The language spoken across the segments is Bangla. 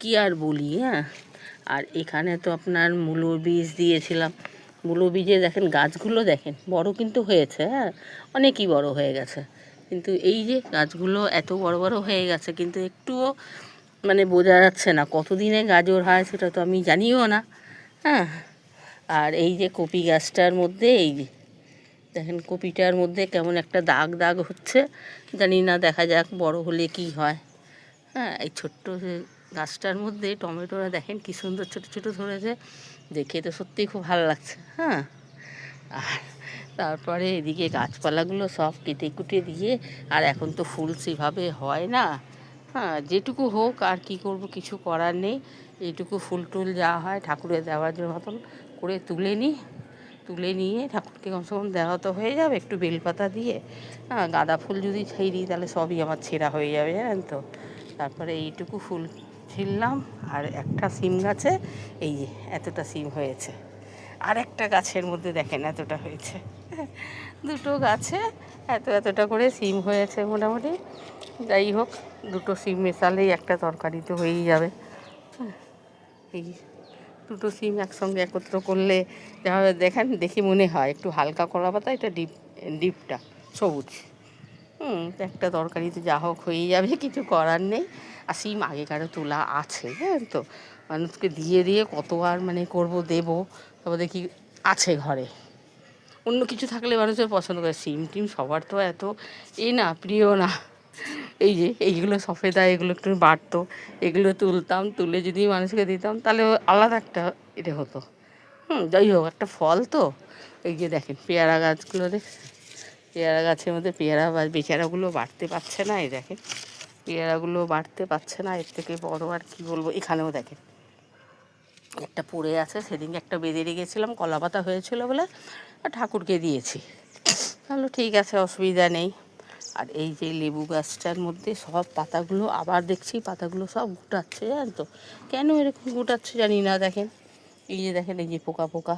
কি আর বলি। হ্যাঁ, আর এখানে তো আপনার মূলো বীজ দিয়েছিলাম। মূলো বীজে দেখেন গাছগুলো দেখেন বড় কিন্তু হয়েছে। হ্যাঁ, অনেকই বড় হয়ে গেছে, কিন্তু এই যে গাছগুলো এত বড় বড় হয়ে গেছে, কিন্তু একটুও মানে বোঝা যাচ্ছে না কতদিনে গাজর হয়, সেটা তো আমি জানিও না। হ্যাঁ, আর এই যে কপি গাছটার মধ্যে এই যে দেখেন কপিটার মধ্যে কেমন একটা দাগ দাগ হচ্ছে, জানি না, দেখা যাক বড় হলে কি হয়। হ্যাঁ, এই ছোট্ট গাছটার মধ্যে টমেটোরা দেখেন কি সুন্দর ছোট ছোট ধরেছে, দেখে তো সত্যিই খুব ভালো লাগছে। হ্যাঁ, আর তারপরে এদিকে গাছপালাগুলো সব কেটে কুটে দিয়ে, আর এখন তো ফুল সেভাবে হয় না। হ্যাঁ, যেটুকু হোক, আর কি করব, কিছু করার নেই। এইটুকু ফুল টুল যা হয় ঠাকুরের দেওয়ার মতন করে তুলে নিয়ে ঠাকুরকে কমসে কম দেওয়া তো হয়ে যাবে, একটু বেলপাতা দিয়ে। হ্যাঁ, গাঁদা ফুল যদি ছিঁড়ি তাহলে সবই আমার ছেঁড়া হয়ে যাবে, জানেন তো। তারপরে এইটুকু ফুল ছিঁড়লাম, আর একটা সিম গাছে এই যে এতটা সিম হয়েছে, আর একটা গাছের মধ্যে দেখেন এতটা হয়েছে। দুটো গাছে এতটা করে সিম হয়েছে মোটামুটি। যাই হোক, দুটো সিম মেশালেই একটা তরকারি তো হয়েই যাবে। এই দুটো সিম একসঙ্গে একত্র করলে যেভাবে দেখেন দেখি মনে হয় একটু হালকা কলা পাতা, এটা ডিপটা সবুজ। তো একটা তরকারিতে যা হোক হয়েই যাবে, কিছু করার নেই। আর সিম আগেকারও তোলা আছে, জানেন তো। মানুষকে দিয়ে দিয়ে কত আর মানে করবো, দেবো, তবে দেখি আছে ঘরে। অন্য কিছু থাকলে মানুষের পছন্দ করে, সিম টিম সবার তো এত না, প্রিয় না। এই যে এইগুলো সফেদা, এগুলো একটু বাড়তো, এগুলো তুলতাম, তুলে যদি মানুষকে দিতাম তাহলে আলাদা একটা এটা হতো। যাই হোক, একটা ফল তো। এই যে দেখেন পেয়ারা গাছগুলো, পেয়ারা গাছের মধ্যে পেয়ারা বেচারাগুলো বাড়তে পারছে না। এই দেখেন পেয়ারাগুলো বাড়তে পারছে না, এর থেকে বড় আর কি বলবো। এখানেও দেখেন একটা পড়ে আছে, সেদিনকে একটা বেঁধে রেখেছিলাম, কলা পাতা হয়েছিল বলে ঠাকুরকে দিয়েছি। তাহলে ঠিক আছে, অসুবিধা নেই। আর এই যে লেবু গাছটার মধ্যে সব পাতাগুলো আবার দেখছি, পাতাগুলো সব গুটাচ্ছে, জানেন তো। কেন এরকম গুটাচ্ছে জানি না। দেখেন এই যে দেখেন এই যে পোকা পোকা।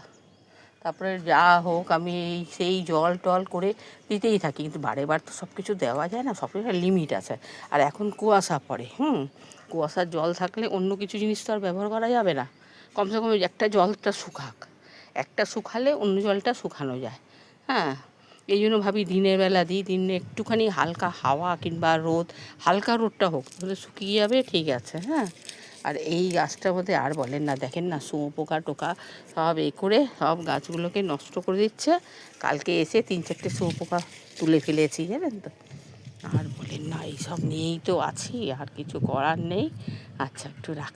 তারপরে যা হোক, আমি সেই জল টল করে দিতেই থাকি, কিন্তু বারে বার তো সব কিছু দেওয়া যায় না, সব কিছু লিমিট আছে। আর এখন কুয়াশা পড়ে, কুয়াশার জল থাকলে অন্য কিছু জিনিস তো আর ব্যবহার করা যাবে না। কমসে কম একটা জলটা শুকাক, একটা শুকালে অন্য জলটা শুকানো যায়। হ্যাঁ, এই জন্য ভাবি দিনের বেলা দিই, দিনে একটুখানি হালকা হাওয়া কিংবা রোদ, হালকা রোদটা হোক, তাহলে শুকিয়ে যাবে, ঠিক আছে। হ্যাঁ, আর এই গাছটার মধ্যে আর বলেন না, দেখেন না শুঁয়োপোকা টোকা সব করে সব গাছগুলোকে নষ্ট করে দিচ্ছে। কালকে এসে 3-4টে শুঁয়োপোকা তুলে ফেলেছি, জানেন তো। আর বলেন না, এইসব নিয়েই তো আছি, আর কিছু করার নেই। আচ্ছা, একটু রাখ।